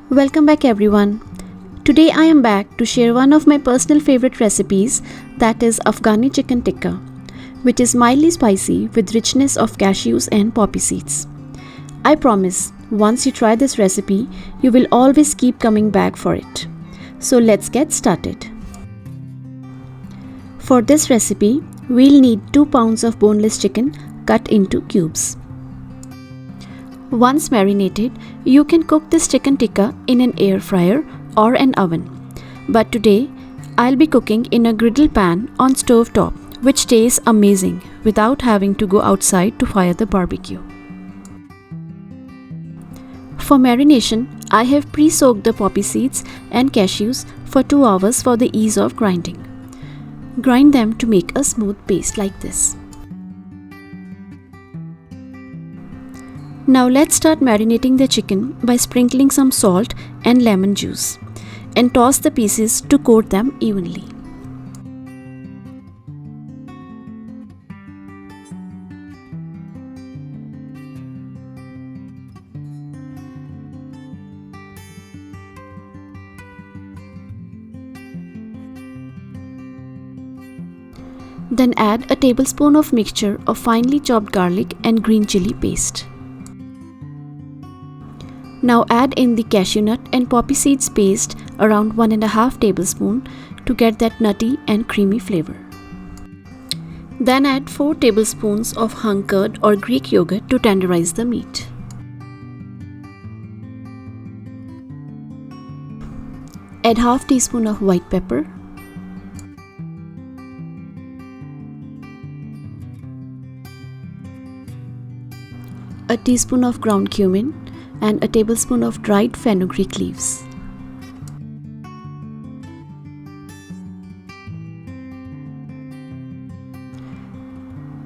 Welcome back everyone. Today I am back to share one of my personal favorite recipes, that is Afghani chicken tikka, which is mildly spicy with richness of cashews and poppy seeds. I promise, once you try this recipe, you will always keep coming back for it. So let's get started. For this recipe, we'll need 2 pounds of boneless chicken cut into cubes. Once marinated, you can cook this chicken tikka in an air fryer or an oven. But today, I'll be cooking in a griddle pan on stove top, which tastes amazing without having to go outside to fire the barbecue. For marination, I have pre-soaked the poppy seeds and cashews for 2 hours for the ease of grinding. Grind them to make a smooth paste like this. Now let's start marinating the chicken by sprinkling some salt and lemon juice and toss the pieces to coat them evenly. Then add a tablespoon of mixture of finely chopped garlic and green chilli paste. Now add in the cashew nut and poppy seeds paste around 1.5 tablespoons to get that nutty and creamy flavor. Then add 4 tablespoons of hung curd or Greek yogurt to tenderize the meat. Add half teaspoon of white pepper, a teaspoon of ground cumin, and a tablespoon of dried fenugreek leaves.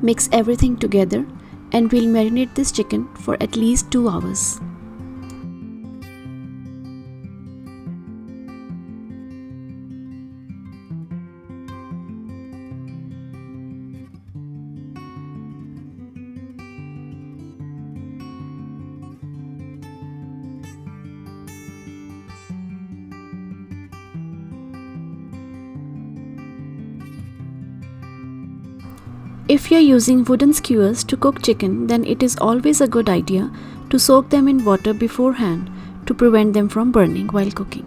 Mix everything together and we'll marinate this chicken for at least 2 hours. If you're using wooden skewers to cook chicken, then it is always a good idea to soak them in water beforehand to prevent them from burning while cooking.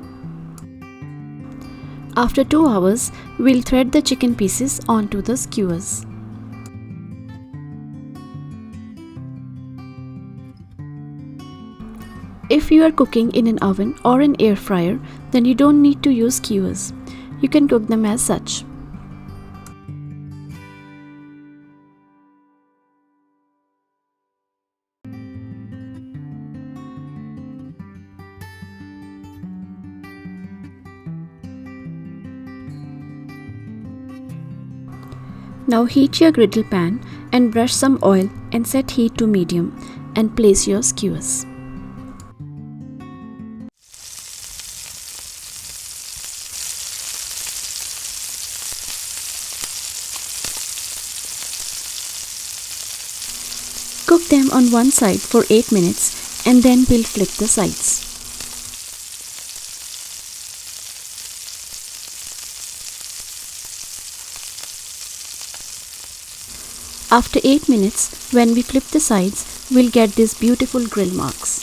After 2 hours, we'll thread the chicken pieces onto the skewers. If you are cooking in an oven or an air fryer, then you don't need to use skewers. You can cook them as such. Now heat your griddle pan and brush some oil and set heat to medium and place your skewers. Cook them on one side for 8 minutes and then we'll flip the sides. After 8 minutes, when we flip the sides, we'll get these beautiful grill marks.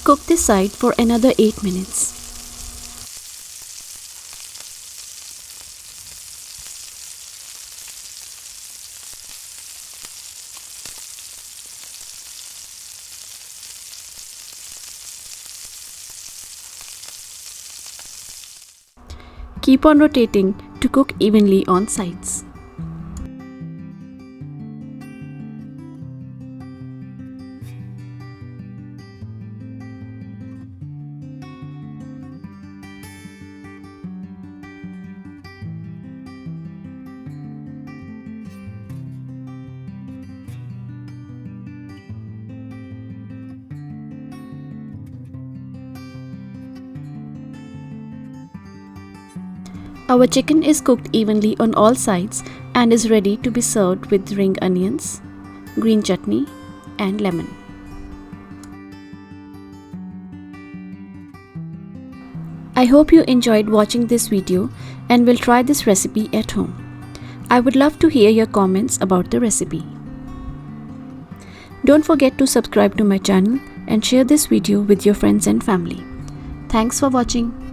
Cook this side for another 8 minutes. Keep on rotating to cook evenly on sides. Our chicken is cooked evenly on all sides and is ready to be served with ring onions, green chutney, and lemon. I hope you enjoyed watching this video and will try this recipe at home. I would love to hear your comments about the recipe. Don't forget to subscribe to my channel and share this video with your friends and family. Thanks for watching.